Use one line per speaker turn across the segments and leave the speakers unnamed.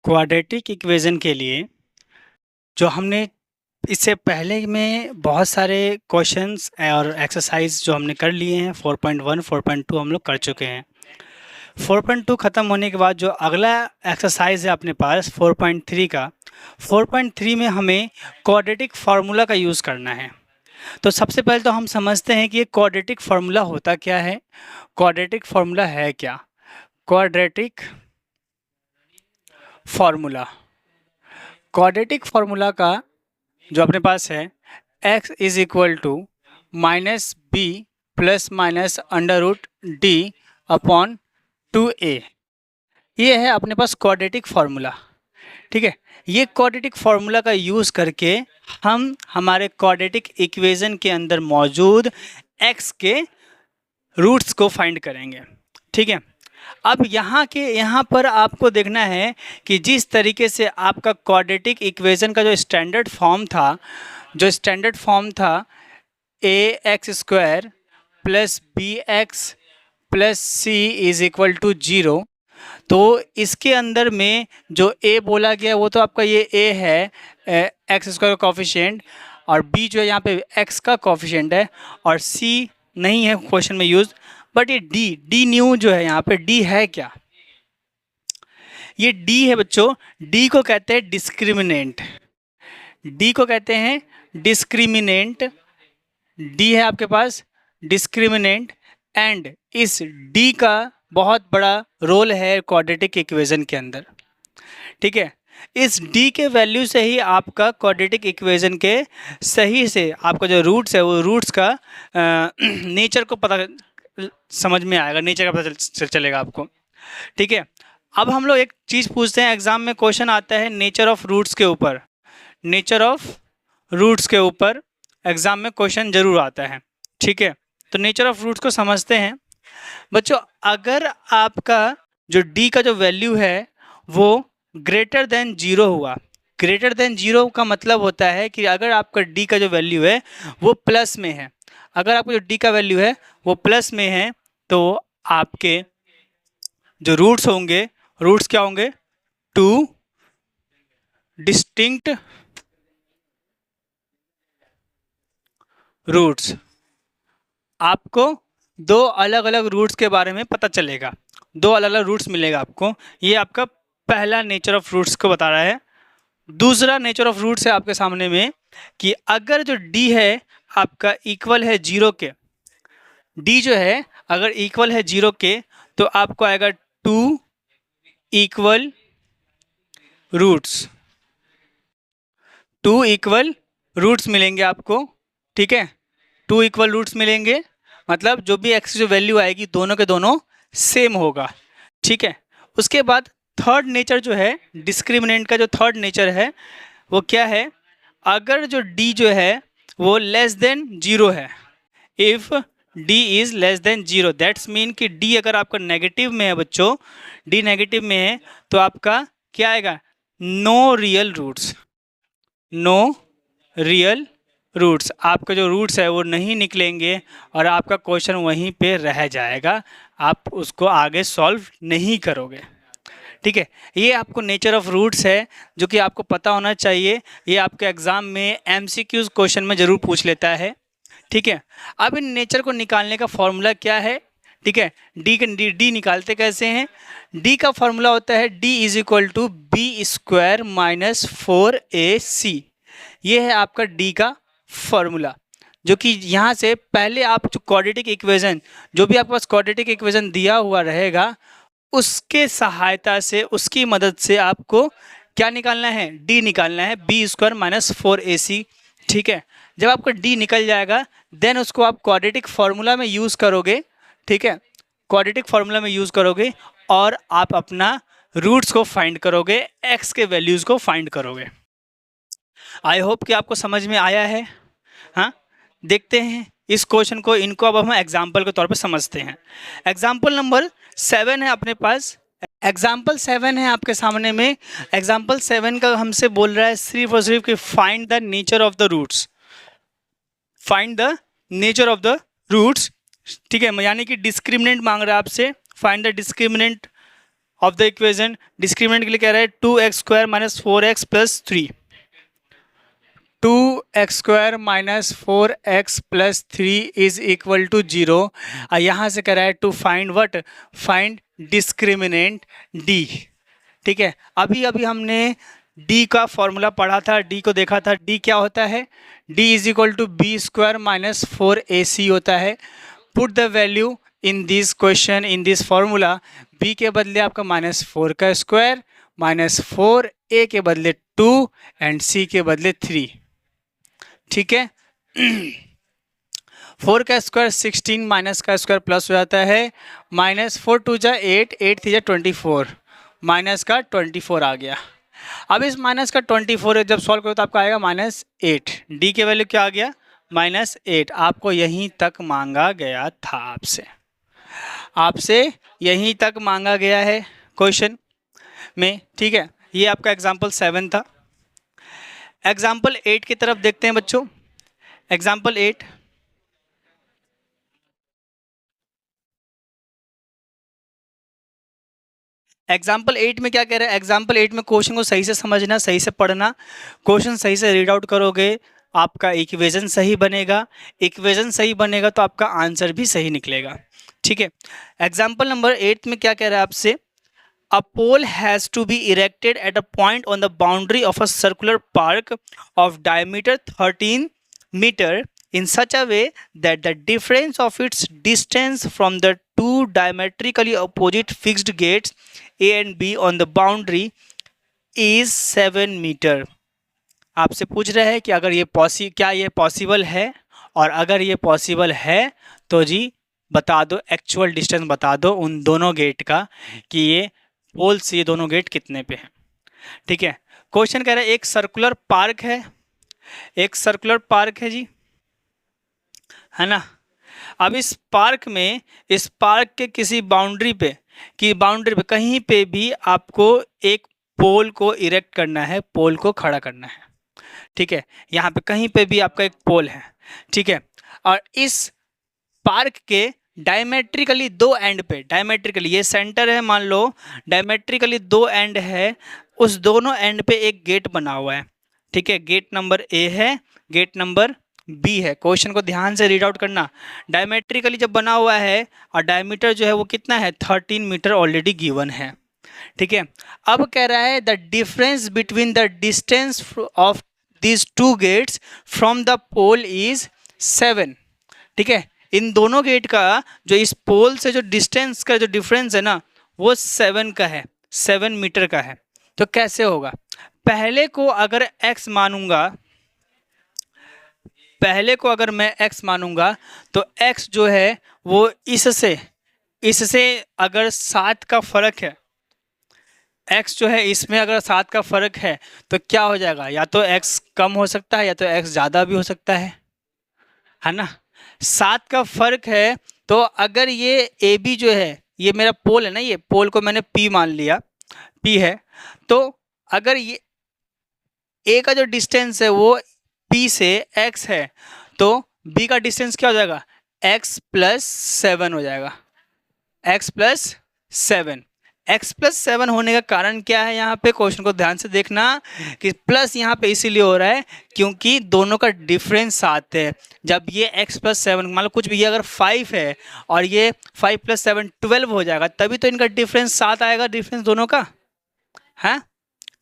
Quadratic equation के लिए जो हमने इससे पहले में बहुत सारे क्वेश्चंस और एक्सरसाइज जो हमने कर लिए हैं 4.1 4.2 हम लोग कर चुके हैं। 4.2 ख़त्म होने के बाद जो अगला एक्सरसाइज है अपने पास 4.3 का, 4.3 में हमें क्वाड्रेटिक फार्मूला का यूज़ करना है। तो सबसे पहले तो हम समझते हैं कि ये क्वाड्रेटिक फार्मूला होता क्या है। क्वाड्रेटिक फार्मूला है क्या? क्वाड्रेटिक फार्मूला, क्वाड्रेटिक फार्मूला का जो अपने पास है x is equal to minus b plus minus under root d upon 2a। ये है अपने पास क्वाड्रेटिक फार्मूला। ठीक है, ये क्वाड्रेटिक फार्मूला का यूज़ करके हम हमारे क्वाड्रेटिक इक्वेशन के अंदर मौजूद x के रूट्स को फाइंड करेंगे। ठीक है, अब यहाँ पर आपको देखना है कि जिस तरीके से आपका क्वाड्रेटिक इक्वेशन का जो स्टैंडर्ड फॉर्म था A X square plus B X plus C is equal to 0, तो इसके अंदर में जो a बोला गया वो तो आपका ये a है एक्स स्क्वायर का कॉफिशिएंट, और b जो है यहाँ पे x का कॉफिशिएंट है, और c नहीं है क्वेश्चन में यूज, बट ये d न्यू जो है यहाँ पे d है क्या? ये d है बच्चों। d को कहते हैं डिस्क्रिमिनेंट, d को कहते हैं डिस्क्रिमिनेंट। d है आपके पास डिस्क्रिमिनेंट, एंड इस d का बहुत बड़ा रोल है क्वाड्रेटिक इक्वेशन के अंदर। ठीक है, इस d के वैल्यू से ही आपका क्वाड्रेटिक इक्वेशन के सही से आपका जो रूट्स है वो रूट्स का नेचर को पता समझ में आएगा, नेचर का पता चलेगा आपको। ठीक है, अब हम लोग एक चीज़ पूछते हैं, एग्जाम में क्वेश्चन आता है नेचर ऑफ रूट्स के ऊपर, नेचर ऑफ रूट्स के ऊपर एग्जाम में क्वेश्चन जरूर आता है। ठीक है, तो नेचर ऑफ रूट्स को समझते हैं बच्चों। अगर आपका जो d का जो वैल्यू है वो ग्रेटर देन 0 हुआ, ग्रेटर देन 0 का मतलब होता है कि अगर आपका d का जो वैल्यू है वो प्लस में है, अगर आपका जो d का वैल्यू है वो प्लस में है, तो आपके जो रूट्स होंगे, रूट्स क्या होंगे? 2 डिस्टिंक्ट रूट्स। आपको दो अलग अलग रूट्स के बारे में पता चलेगा, दो अलग अलग रूट्स मिलेगा आपको। ये आपका पहला नेचर ऑफ रूट्स को बता रहा है। दूसरा नेचर ऑफ रूट्स है आपके सामने में कि अगर जो d है आपका इक्वल है 0 के, d जो है अगर इक्वल है 0 के, तो आपको आएगा 2 इक्वल रूट्स, 2 इक्वल रूट्स मिलेंगे आपको। ठीक है, 2 इक्वल रूट्स मिलेंगे, मतलब जो भी x की जो वैल्यू आएगी दोनों के दोनों सेम होगा। ठीक है, उसके बाद थर्ड नेचर जो है डिस्क्रिमिनेंट का, जो थर्ड नेचर है वो क्या है? अगर जो d जो है वो लेस देन 0 है, if d is less than 0, that's mean कि d अगर आपका नेगेटिव में है बच्चों, d नेगेटिव में है, तो आपका क्या आएगा? No real roots, no real roots, आपका जो रूट्स है वो नहीं निकलेंगे और आपका क्वेश्चन वहीं पे रह जाएगा, आप उसको आगे सॉल्व नहीं करोगे। ठीक है, ये आपको नेचर ऑफ रूट्स है जो कि आपको पता होना चाहिए, ये आपके एग्जाम में MCQs क्वेश्चन में ज़रूर पूछ लेता है। ठीक है, अब इन नेचर को निकालने का फॉर्मूला क्या है? ठीक है, डी निकालते कैसे हैं? डी का फॉर्मूला होता है d is equal to b square minus 4ac। ये है आपका d का फॉर्मूला, जो कि यहाँ से पहले आप जो क्वाड्रेटिक इक्वेशन, जो भी आपके पास क्वाड्रेटिक इक्वेशन दिया हुआ रहेगा उसके सहायता से, उसकी मदद से आपको क्या निकालना है? d निकालना है, बी स्क्वायर माइनस 4ac। ठीक है, जब आपका d निकल जाएगा देन उसको आप क्वाड्रेटिक फार्मूला में यूज़ करोगे। ठीक है, क्वाड्रेटिक फार्मूला में यूज़ करोगे और आप अपना रूट्स को फाइंड करोगे, x के वैल्यूज़ को फाइंड करोगे। आई होप कि आपको समझ में आया है। हाँ, देखते हैं इस क्वेश्चन को, इनको अब हम एग्जाम्पल के तौर पे समझते हैं। एग्जाम्पल नंबर 7 है अपने पास, एग्जाम्पल 7 है आपके सामने में। एग्जाम्पल 7 का हमसे बोल रहा है सिर्फ और सिर्फ कि find the nature of the roots, find the nature of the roots. ठीक है, यानी कि डिस्क्रिमिनेंट मांग रहा है आपसे, find the discriminant of the equation. Discriminant के लिए कह रहा है 2x² minus 4x plus 3, 2x² minus 4x plus 3 is equal to 0। यहाँ से कह रहा है to find what, find discriminant d। ठीक है, अभी अभी हमने d का फॉर्मूला पढ़ा था, d को देखा था। d क्या होता है, d is equal to b² minus 4ac होता है। Put the value in this question, in this formula. b के बदले आपका -4 का स्क्वायर, -4, a के बदले 2 एंड c के बदले 3। ठीक है, 4 का स्क्वायर 16, माइनस का स्क्वायर प्लस हो जाता है, -4 2 जा 8, 8 3 जा 24, माइनस का 24 आ गया। अब इस माइनस का 24 जब सॉल्व करो तो आपका आएगा -8। डी के वैल्यू क्या आ गया, -8। आपको यहीं तक मांगा गया था, आपसे यहीं तक मांगा गया है क्वेश्चन में। ठीक है, ये आपका एग्जाम्पल 7 था। एग्जाम्पल 8 की तरफ देखते हैं बच्चों। एग्जाम्पल 8, एग्जाम्पल 8 में क्या कह रहा है, एग्जाम्पल 8 में क्वेश्चन को सही से समझना, सही से पढ़ना। क्वेश्चन सही से रीड आउट करोगे, आपका इक्वेशन सही बनेगा। इक्वेशन सही बनेगा तो आपका आंसर भी सही निकलेगा। ठीक है, एग्जाम्पल नंबर 8 में क्या कह रहा है आपसे, a pole has to be erected at a point on the boundary of a circular park of diameter 13 meter in such a way that the difference of its distance from the two diametrically opposite fixed gates A and B on the boundary is 7 meter। आपसे पूछ रहा है कि अगर ये क्या ये possible है, और अगर ये पॉसिबल है तो जी बता दो, एक्चुअल डिस्टेंस बता दो उन दोनों गेट का कि ये पोल से ये दोनों गेट कितने पे हैं। ठीक है, क्वेश्चन कह रहा है एक सर्कुलर पार्क है, एक सर्कुलर पार्क है जी, है ना। अब इस पार्क में, इस पार्क के किसी बाउंड्री पे, कहीं पे भी आपको एक पोल को इरेक्ट करना है, पोल को खड़ा करना है। ठीक है, यहाँ पे कहीं पे भी आपका एक पोल है। ठीक है, और इस पार्क के डायमेट्रिकली दो एंड पे, डायमेट्रिकली ये सेंटर है मान लो, डायमेट्रिकली दो एंड है, उस दोनों एंड पे एक गेट बना हुआ है। ठीक है, गेट नंबर ए है, गेट नंबर बी है। क्वेश्चन को ध्यान से रीड आउट करना। डायमेट्रिकली जब बना हुआ है और डायमीटर जो है वो कितना है, 13 मीटर ऑलरेडी गिवन है। ठीक है, अब कह रहा है the difference between the distance of these two gates from the pole is 7। ठीक है, इन दोनों गेट का जो इस पोल से जो डिस्टेंस का जो डिफरेंस है ना, वो 7 का है, 7 मीटर का है। तो कैसे होगा, पहले को अगर x मानूंगा, पहले को अगर मैं x मानूंगा तो x जो है वो इससे अगर 7 का फर्क है, x जो है इसमें अगर 7 का फर्क है तो क्या हो जाएगा, या तो x कम हो सकता है या तो x ज़्यादा भी हो सकता है ना। 7 का फर्क है, तो अगर ये ए बी जो है, ये मेरा पोल है ना, ये पोल को मैंने P मान लिया, P है, तो अगर ये A का जो डिस्टेंस है वो P से x है, तो B का डिस्टेंस क्या हो जाएगा, x प्लस 7 हो जाएगा, x प्लस 7। x प्लस 7 होने का कारण क्या है, यहाँ पे क्वेश्चन को ध्यान से देखना कि प्लस यहाँ पे इसीलिए हो रहा है क्योंकि दोनों का डिफरेंस 7 है। जब ये x प्लस 7 मान लो कुछ भी, ये अगर 5 है और ये 5 प्लस 7 12 हो जाएगा, तभी तो इनका डिफरेंस 7 आएगा, डिफरेंस दोनों का है।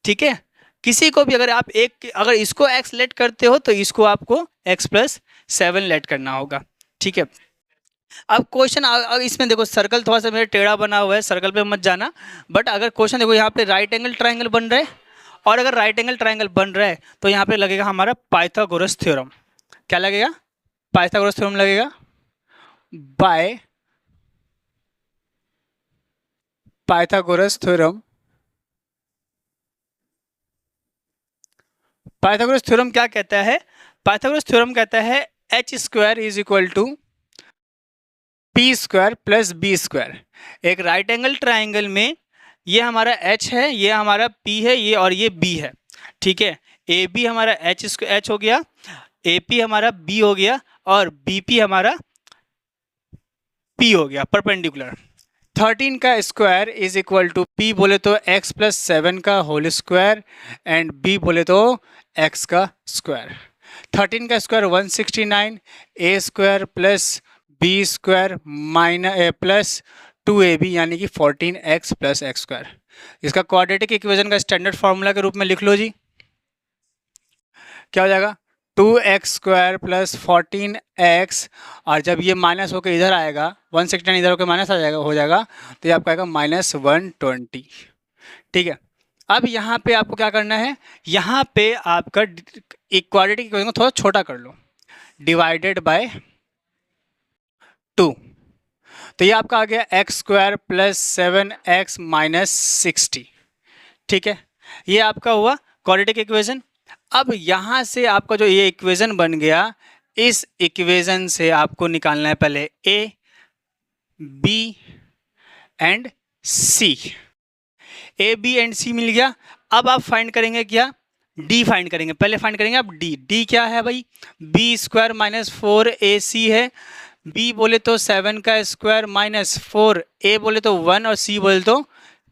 ठीक है, किसी को भी अगर आप अगर इसको x लेट करते हो तो इसको आपको x प्लस 7 लेट करना होगा। ठीक है, अब क्वेश्चन इसमें देखो, सर्कल थोड़ा सा मेरा टेढ़ा बना हुआ है, सर्कल पे मत जाना। बट अगर क्वेश्चन देखो यहाँ पे राइट एंगल ट्राइंगल बन रहा है, और अगर राइट एंगल ट्राइंगल बन रहा है तो यहाँ पे लगेगा हमारा पाइथागोरस थ्योरम। क्या लगेगा, पाइथागोरस थ्योरम लगेगा। By Pythagoras theorem, Pythagoras theorem क्या कहता है, पाइथागोरस थ्योरम कहता है h square is equal to p square plus b square. एक राइट एंगल ट्राइंगल में ये हमारा h है, ये हमारा p है, ये और ये b है। ठीक है, ए बी हमारा h हो गया, ए पी हमारा b हो गया, और बी पी हमारा p हो गया परपेंडिकुलर। 13 का square is equal to p बोले तो x प्लस 7 का होल स्क्वायर एंड b बोले तो x का स्क्वायर। 13 का square 169, a square plus b square minus plus 2ab यानी कि 14x प्लस एक्स स्क्वायर। इसका क्वाड्रेटिक इक्वेशन का स्टैंडर्ड फार्मूला के रूप में लिख लो जी। क्या हो जाएगा 2x स्क्वायर प्लस 14x, और जब ये माइनस होकर इधर आएगा 169 इधर होकर माइनस आ जाएगा हो जाएगा तो ये आपका आएगा -120। ठीक है, अब यहाँ पे आपको क्या करना है, यहाँ पे आपका इक्वालिटी इक्वेशन को थोड़ा छोटा कर लो, डिवाइडेड बाय 2। तो ये आपका आ गया x square plus 7x minus 60। ठीक है, ये आपका हुआ क्वाड्रेटिक इक्वेशन। अब यहाँ से आपका जो ये इक्वेशन बन गया, इस इक्वेशन से आपको निकालना है पहले a, b and c। a, b and c मिल गया। अब आप फाइंड करेंगे क्या, d फाइंड करेंगे। पहले फाइंड करेंगे आप d क्या है भाई, b स्क्वायर माइनस 4ac है। b बोले तो 7 का स्क्वायर माइनस 4, a बोले तो 1 और c बोले तो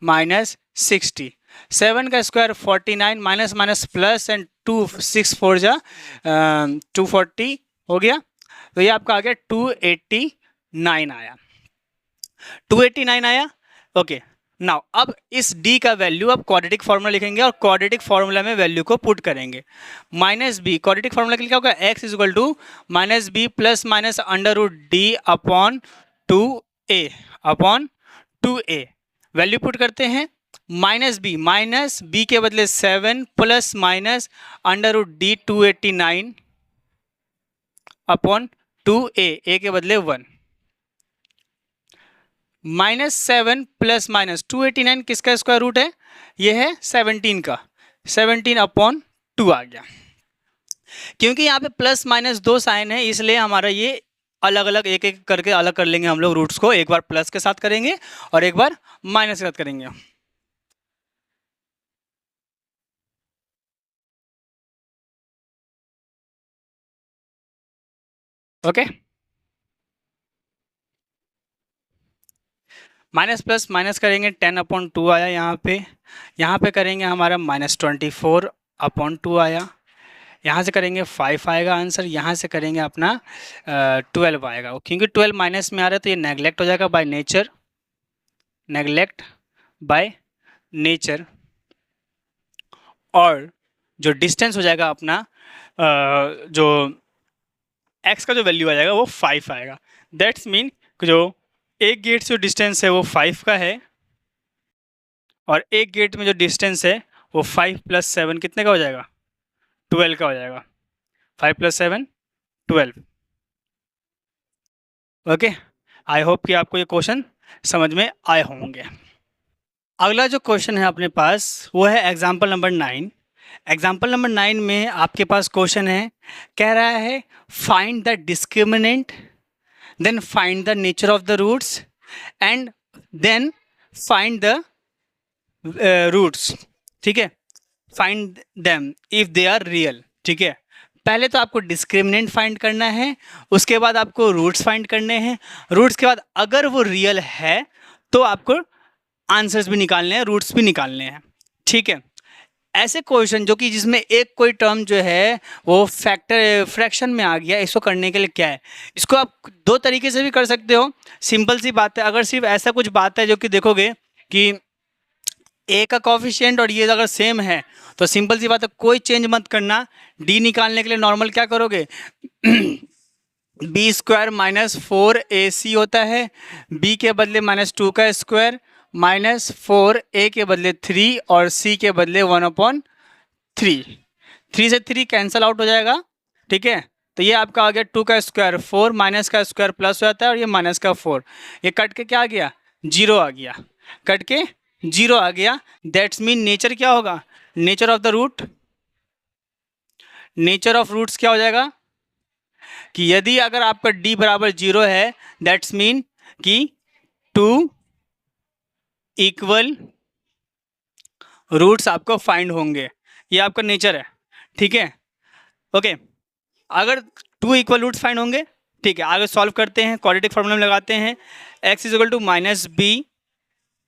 -60। 7 का square 49 minus minus plus and 2 6 4 जा 240 हो गया। तो ये आपका आ गया 289 आया, 289 आया। ओके, नाउ अब इस d का वैल्यू अब क्वाड्रेटिक फार्मूला लिखेंगे और क्वाड्रेटिक फार्मूला में वैल्यू को पुट करेंगे। -b क्वाड्रेटिक फार्मूला के लिए क्या होगा, x is equal to -b plus minus √d upon 2a value put करते हैं। -b माइनस b के बदले 7 plus minus √d 289 upon 2a के बदले 1 -7 प्लस माइनस 289 किसका स्क्वायर रूट है, ये है 17 का, 17 अपॉन 2 आ गया। क्योंकि यहाँ पे प्लस माइनस 2 साइन है इसलिए हमारा ये अलग अलग एक एक करके अलग कर लेंगे हम लोग रूट्स को। एक बार प्लस के साथ करेंगे और एक बार माइनस के साथ करेंगे। ओके, माइनस प्लस माइनस करेंगे 10 अपॉन 2 आया यहाँ पे करेंगे हमारा -24 अपॉन 2 आया। यहाँ से करेंगे 5 आएगा आंसर, यहाँ से करेंगे अपना 12 आएगा। क्योंकि 12 माइनस में आ रहा है तो ये नेगलेक्ट हो जाएगा by nature, neglect by nature. और जो डिस्टेंस हो जाएगा अपना जो x का जो वैल्यू आ जाएगा वो 5 आएगा। दैट्स मीन जो एक गेट से जो डिस्टेंस है वो 5 का है और एक गेट में जो डिस्टेंस है वो 5 + 7 कितने का हो जाएगा, 12 का हो जाएगा। 5 + 7 12। ओके, आई होप कि आपको ये क्वेश्चन समझ में आए होंगे। अगला जो क्वेश्चन है अपने पास वो है एग्जाम्पल नंबर 9। एग्जाम्पल नंबर 9 में आपके पास क्वेश्चन है, कह रहा है find the discriminant, then find the nature of the roots and then find the roots. ठीक है, find them if they are real. ठीक है, पहले तो आपको डिस्क्रिमिनेंट फाइंड करना है, उसके बाद आपको रूट्स फाइंड करने हैं। रूट्स के बाद अगर वो रियल है तो आपको आंसर्स भी निकालने हैं, रूट्स भी निकालने हैं। ठीक है, ऐसे क्वेश्चन जो कि जिसमें एक कोई टर्म जो है वो फ्रैक्शन में आ गया, इसको करने के लिए क्या है, इसको आप दो तरीके से भी कर सकते हो। सिंपल सी बात है, अगर सिर्फ ऐसा कुछ बात है जो कि देखोगे कि ए का कॉफिशिएंट और ये अगर सेम है तो सिंपल सी बात है कोई चेंज मत करना। डी निकालने के लिए नॉर्मल क्या करोगे बी स्क्वायर -4ac होता है, बी के बदले -2 का स्क्वायर -4 ए के बदले 3 और सी के बदले 1/3। 3 से 3 कैंसल आउट हो जाएगा। ठीक है, तो ये आपका आ गया 2 का स्क्वायर 4 माइनस का स्क्वायर प्लस हो जाता है और ये माइनस का 4, ये कट के क्या आ गया 0 आ गया, कट के 0 आ गया। दैट्स मीन नेचर क्या होगा, nature of the root, nature of roots क्या हो जाएगा कि यदि अगर आपका d बराबर 0 है दैट्स मीन कि 2 इक्वल रूट्स आपको फाइंड होंगे, ये आपका नेचर है। ठीक है, ओके, अगर 2 इक्वल रूट्स फाइंड होंगे। ठीक है, आगे सॉल्व करते हैं, क्वाड्रेटिक फार्मूला में लगाते हैं। x is equal to -b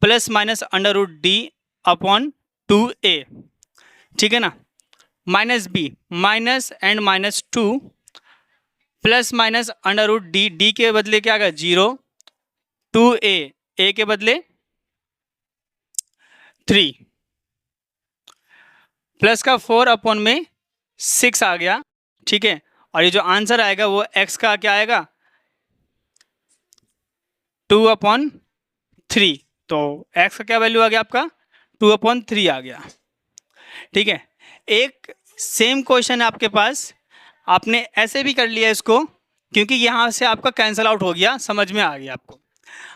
plus minus under root d upon 2a, ठीक है ना, minus b minus and minus 2 plus minus under root d, d के बदले क्या आएगा 0, 2a, a के बदले 3 प्लस का 4 अपॉन में 6 आ गया, ठीक है। और ये जो आंसर आएगा वो x का क्या आएगा 2/3, तो x का क्या वैल्यू आ गया आपका 2/3 आ गया, ठीक है। एक सेम क्वेश्चन है आपके पास, आपने ऐसे भी कर लिया इसको क्योंकि यहाँ से आपका कैंसल आउट हो गया, समझ में आ गया आपको।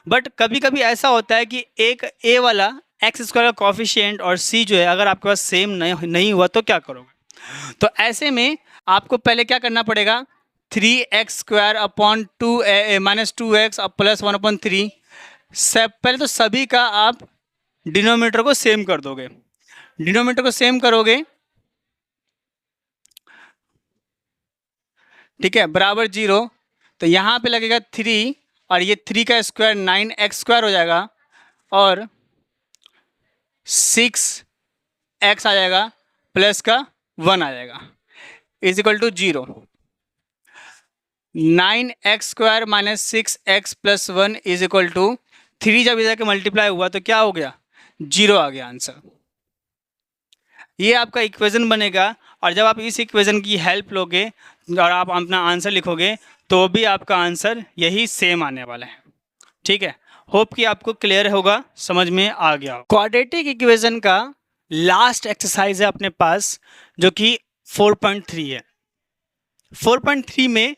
बट कभी कभी ऐसा होता है कि एक a वाला एक्स स्क्वायर का कॉफिशिएंट और c जो है अगर आपके पास सेम नहीं हुआ तो क्या करोगे। तो ऐसे में आपको पहले क्या करना पड़ेगा, 3x² upon 2 minus 2x plus 1/3, सब पहले तो सभी का आप डिनोमिनेटर को सेम कर दोगे। डिनोमिनेटर को सेम करोगे, ठीक है, बराबर 0, तो यहाँ पे लगेगा 3 और ये 3 का स्क्वायर 9x² हो जाएगा और 6x आ जाएगा प्लस का 1 आ जाएगा is equal to 0। 9x² minus 6x plus 1 is equal to 3, जब इधर के मल्टीप्लाई हुआ तो क्या हो गया 0 आ गया आंसर। ये आपका इक्वेशन बनेगा और जब आप इस इक्वेशन की हेल्प लोगे और आप अपना आंसर लिखोगे तो भी आपका आंसर यही सेम आने वाला है, ठीक है। होप कि आपको क्लियर होगा, समझ में आ गया। क्वाड्रेटिक इक्वेशन का लास्ट एक्सरसाइज है अपने पास जो कि 4.3 है। 4.3 में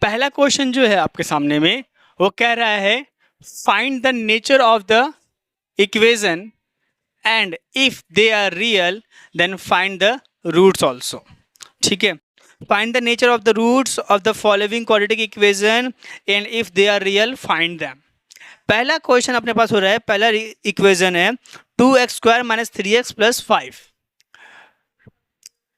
पहला क्वेश्चन जो है आपके सामने में वो कह रहा है find the nature of the equation and if they are real then find the roots also, ठीक है। Find the nature of the roots of the following quadratic equation and if they are real find them. पहला question अपने पास हो रहा है, पहला equation है 2x² minus 3x plus 5,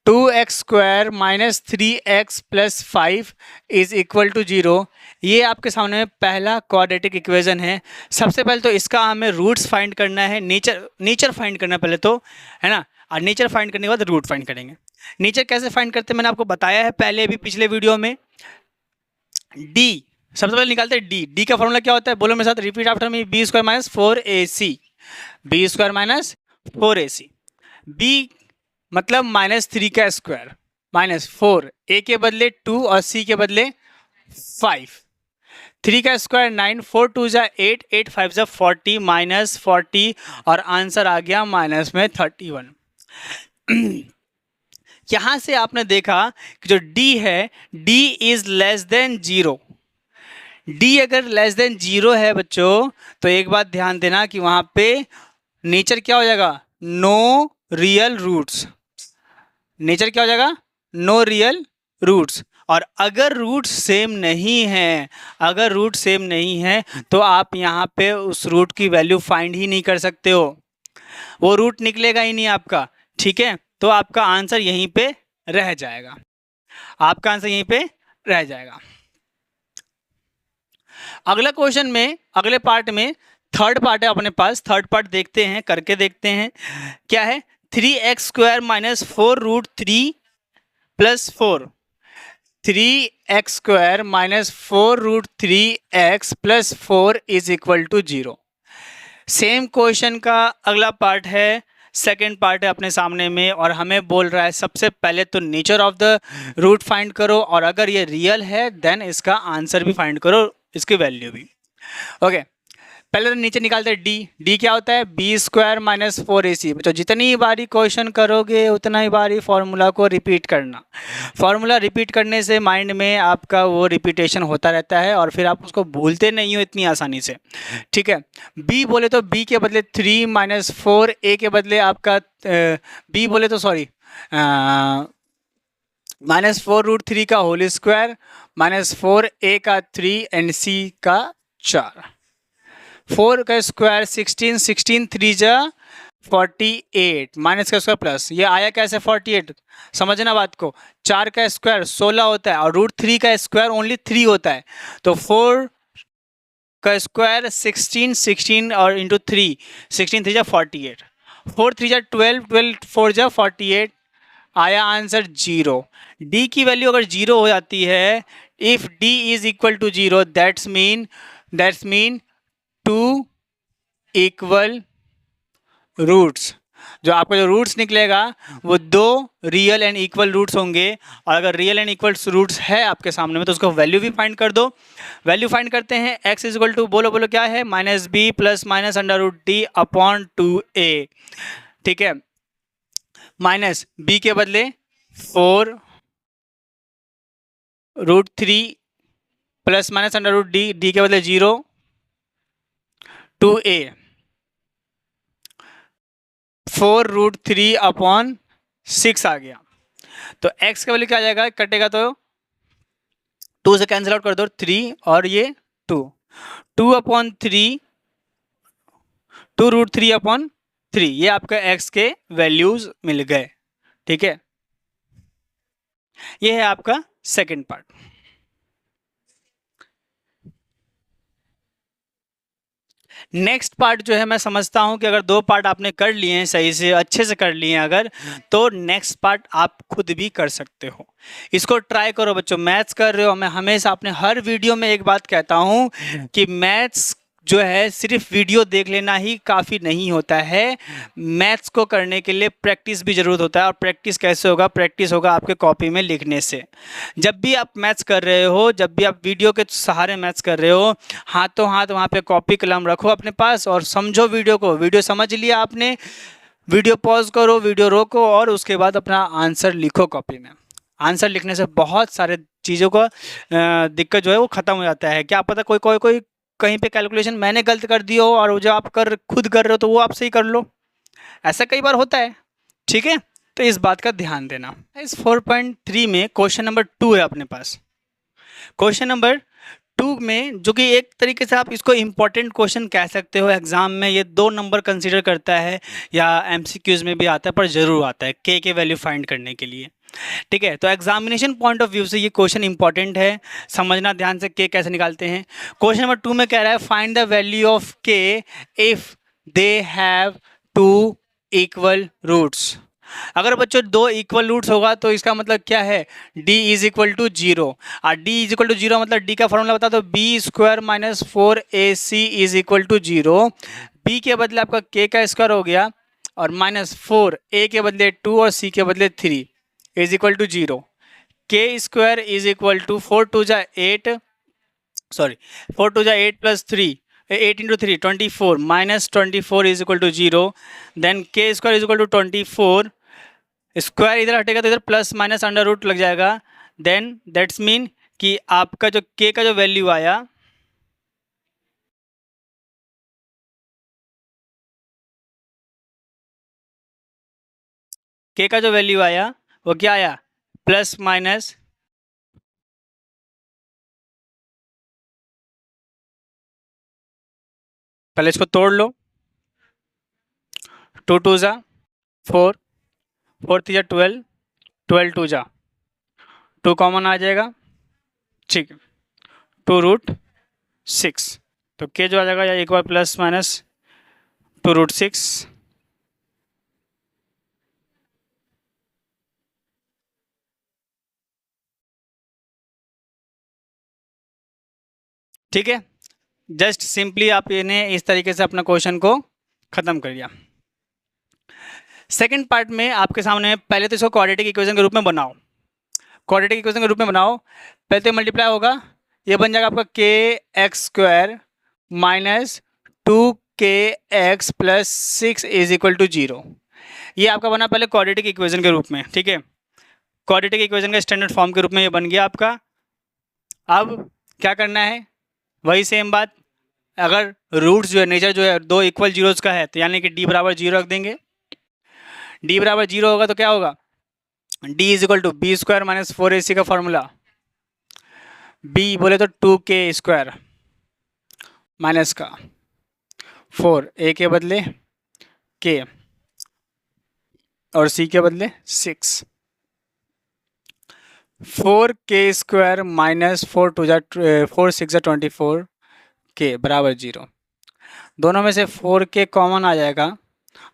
2x² minus 3x plus 5 is equal to 0। ये आपके सामने में पहला क्वाड्रेटिक इक्वेशन है। सबसे पहले तो इसका हमें रूट्स फाइंड करना है, नेचर फाइंड करना है पहले तो, है ना, और नेचर फाइंड करने के बाद रूट फाइंड करेंगे। नेचर कैसे फाइंड करते हैं मैंने आपको बताया है पहले भी पिछले वीडियो में। डी सबसे पहले निकालते हैं डी। डी का फॉर्मूला क्या होता है, बोलो मेरे साथ, repeat after me, b² minus 4ac, b² minus 4ac। B मतलब -3 का स्क्वायर माइनस 4, a के बदले 2 और c के बदले 5, 3 का स्क्वायर 9, 4 2 जा 8, 8 5 जा 40, माइनस 40 और आंसर आ गया माइनस में 31। यहाँ से आपने देखा कि जो d है d is less than 0। d अगर लेस देन 0 है बच्चों तो एक बात ध्यान देना कि वहाँ पे नेचर क्या हो जाएगा, नो रियल रूट्स। नेचर क्या हो जाएगा, नो रियल रूट्स। और अगर रूट सेम नहीं है, अगर रूट सेम नहीं है तो आप यहाँ पे उस रूट की वैल्यू फाइंड ही नहीं कर सकते हो, वो रूट निकलेगा ही नहीं आपका, ठीक है। तो आपका आंसर यहीं पे रह जाएगा, आपका आंसर यहीं पे रह जाएगा। अगला क्वेश्चन में, अगले पार्ट में थर्ड पार्ट है अपने पास, थर्ड पार्ट देखते हैं, करके देखते हैं क्या है। 3x² minus 4 root 3 plus 4, 3x² minus 4 root 3x plus 4 is equal to 0। Same question का अगला पार्ट है, सेकेंड पार्ट है अपने सामने में और हमें बोल रहा है सबसे पहले तो nature of the root find करो और अगर ये रियल है देन इसका आंसर भी फाइंड करो, इसकी वैल्यू भी। ओके, पहले तो नीचे निकालते हैं डी। डी क्या होता है, b² माइनस 4ac। बच्चों जितनी बारी क्वेश्चन करोगे उतना ही बारी फॉर्मूला को रिपीट करना। फॉर्मूला रिपीट करने से माइंड में आपका वो रिपीटेशन होता रहता है और फिर आप उसको भूलते नहीं हो इतनी आसानी से, ठीक है। b बोले तो b के बदले 3 माइनस 4, a के बदले आपका b बोले तो सॉरी माइनस 4 रूट 3 का होल स्क्वायर माइनस 4, a का 3 एंड c का 4। 4 का स्क्वायर 16, 16 3 जा 48, माइनस का स्क्वायर प्लस, ये आया कैसे 48, समझना बात को। 4 का स्क्वायर 16 होता है और रूट 3 का स्क्वायर ओनली 3 होता है, तो 4 का स्क्वायर 16, 16 और इंटू 3, 16 3 जा 48, 4 3 जा 12, 12 4 जा 48, आया आंसर 0। डी की वैल्यू अगर 0 हो जाती है, if d is equal to 0, that's mean 2 equal roots. जो आपका जो रूट्स निकलेगा वो 2 रियल एंड इक्वल रूट्स होंगे, और अगर रियल एंड इक्वल रूट्स है आपके सामने में तो उसको वैल्यू भी फाइंड कर दो। वैल्यू फाइंड करते हैं, x इज इक्वल टू बोलो बोलो क्या है, -b plus minus under root d upon 2a, ठीक है। माइनस b के बदले 4 root 3 plus minus under root d, d के बदले 0, 2a 4 रूट 3 अपॉन 6 आ गया। तो x का वैल्यू क्या आ जाएगा, कटेगा तो 2 से कैंसिल आउट कर दो, 3 और ये 2 अपॉन 3, 2 रूट 3 अपॉन 3, ये आपका x के वैल्यूज मिल गए, ठीक है। ये है आपका सेकंड पार्ट। नेक्स्ट पार्ट जो है, मैं समझता हूं कि अगर 2 पार्ट आपने कर लिए हैं, सही से अच्छे से कर लिए हैं अगर, तो नेक्स्ट पार्ट आप खुद भी कर सकते हो। इसको ट्राई करो बच्चों, मैथ्स कर रहे हो, मैं हमेशा अपने हर वीडियो में एक बात कहता हूं कि मैथ्स जो है सिर्फ वीडियो देख लेना ही काफ़ी नहीं होता है, मैथ्स को करने के लिए प्रैक्टिस भी ज़रूरत होता है। और प्रैक्टिस कैसे होगा, प्रैक्टिस होगा आपके कॉपी में लिखने से। जब भी आप मैथ्स कर रहे हो, जब भी आप वीडियो के सहारे मैथ्स कर रहे हो, हाथों हाथ वहाँ पे कॉपी कलम रखो अपने पास और समझो वीडियो को। वीडियो समझ लिया आपने, वीडियो पॉज करो, वीडियो रोको और उसके बाद अपना आंसर लिखो कॉपी में। आंसर लिखने से बहुत सारे चीज़ों का दिक्कत जो है वो ख़त्म हो जाता है। क्या पता कोई कोई कोई कहीं पे कैलकुलेशन मैंने गलत कर दी हो और जो आप खुद कर रहे हो तो वो आप सही कर लो, ऐसा कई बार होता है, ठीक है। तो इस बात का ध्यान देना। इस 4.3 में क्वेश्चन नंबर 2 है अपने पास। क्वेश्चन नंबर 2 में, जो कि एक तरीके से आप इसको इम्पोर्टेंट क्वेश्चन कह सकते हो, एग्जाम में ये 2 नंबर कंसीडर करता है या एमसीक्यूज में भी आता है, पर जरूर आता है के वैल्यू फाइंड करने के लिए, ठीक है। तो एग्जामिनेशन पॉइंट ऑफ व्यू से ये क्वेश्चन इंपॉर्टेंट है, समझना ध्यान से के कैसे निकालते हैं। क्वेश्चन नंबर 2 में कह रहा है find the value of k if they have 2 equal roots. अगर बच्चों 2 इक्वल रूट्स होगा तो इसका मतलब क्या है, d इज इक्वल टू 0। और d इज इक्वल टू 0 मतलब d का फॉर्मूला बता दो, b square minus 4ac is equal to 0। b के बदले आपका k का स्क्वायर हो गया और माइनस 4, a के बदले 2 और c के बदले 3 इज इक्वल टू 0। के स्क्वायर इज इक्वल टू 4 2 जा 8, सॉरी 4 2 जा 8 plus 3, 8 into 3 24 minus 24 is equal to 0। Then K square is equal to 24, square इधर हटेगा तो इधर प्लस माइनस अंडर रूट लग जाएगा। देन दैट्स मीन कि आपका जो के का जो वैल्यू आया, के का जो वैल्यू आया वो क्या आया, प्लस माइनस पहले इसको तोड़ लो, 2 2 जा 4, 4 3 जा 12, 12 2 जा 2 कॉमन आ जाएगा, ठीक है, 2 रूट 6। तो के जो आ जाएगा या एक बार प्लस माइनस 2 रूट 6, ठीक है। जस्ट सिंपली आप इन्हें इस तरीके से अपना क्वेश्चन को खत्म कर दिया। सेकंड पार्ट में आपके सामने पहले तो इसको क्वाड्रेटिक इक्वेशन के रूप में बनाओ, क्वाड्रेटिक इक्वेशन के रूप में बनाओ। पहले तो मल्टीप्लाई होगा, ये बन जाएगा आपका k x square minus 2kx plus 6 is equal to 0। ये आपका बना पहले क्वाड्रेटिक इक्वेशन के रूप में, ठीक है। क्वाड्रेटिक इक्वेशन का स्टैंडर्ड फॉर्म के रूप में ये बन गया आपका। अब क्या करना है, वही सेम बात, अगर रूट्स जो है, नेचर जो है 2 इक्वल जीरोस का है, तो यानी कि d बराबर 0 रख देंगे। d बराबर 0 होगा तो क्या होगा, d is equal to b square minus 4ac का फॉर्मूला, b बोले तो 2k स्क्वायर माइनस का 4, a के बदले k और c के बदले 6, 4k स्क्वायर माइनस 4 2 जा 4 6 जा 24, के बराबर 0। दोनों में से 4k कॉमन आ जाएगा,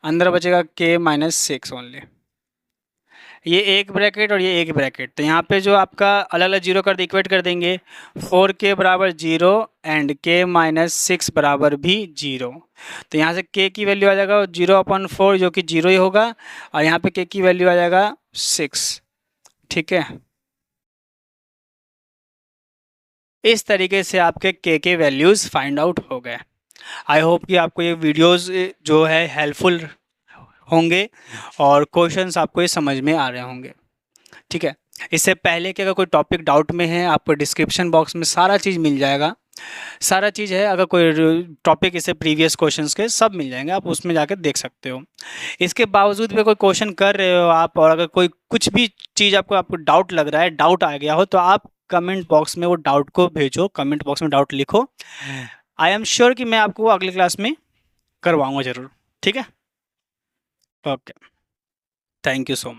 अंदर बचेगा k माइनस 6 ओनली। ये एक ब्रैकेट और ये एक ब्रैकेट, तो यहाँ पे जो आपका अलग अलग जीरो कर इक्वेट कर देंगे, 4k बराबर 0 एंड k माइनस 6 बराबर भी 0। तो यहाँ से k की वैल्यू आ जाएगा 0/4 जो कि 0 ही होगा, और यहाँ पे k की वैल्यू आ जाएगा 6। ठीक है, इस तरीके से आपके k के वैल्यूज़ फाइंड आउट हो गए। आई होप कि आपको ये वीडियोस जो है हेल्पफुल होंगे और क्वेश्चंस आपको ये समझ में आ रहे होंगे। ठीक है, इससे पहले कि अगर कोई टॉपिक डाउट में है, आपको डिस्क्रिप्शन बॉक्स में सारा चीज़ मिल जाएगा, सारा चीज़ है। अगर कोई टॉपिक इससे प्रीवियस क्वेश्चंस के सब मिल जाएंगे, आप उसमें जाकर देख सकते हो। इसके बावजूद भी कोई क्वेश्चन कर रहे हो आप, और अगर कोई कुछ भी चीज़ आपको डाउट लग रहा है, डाउट आ गया हो, तो आप कमेंट बॉक्स में वो डाउट को भेजो, कमेंट बॉक्स में डाउट लिखो। आई एम श्योर कि मैं आपको अगली क्लास में करवाऊँगा ज़रूर। ठीक है, okay, thank you so much.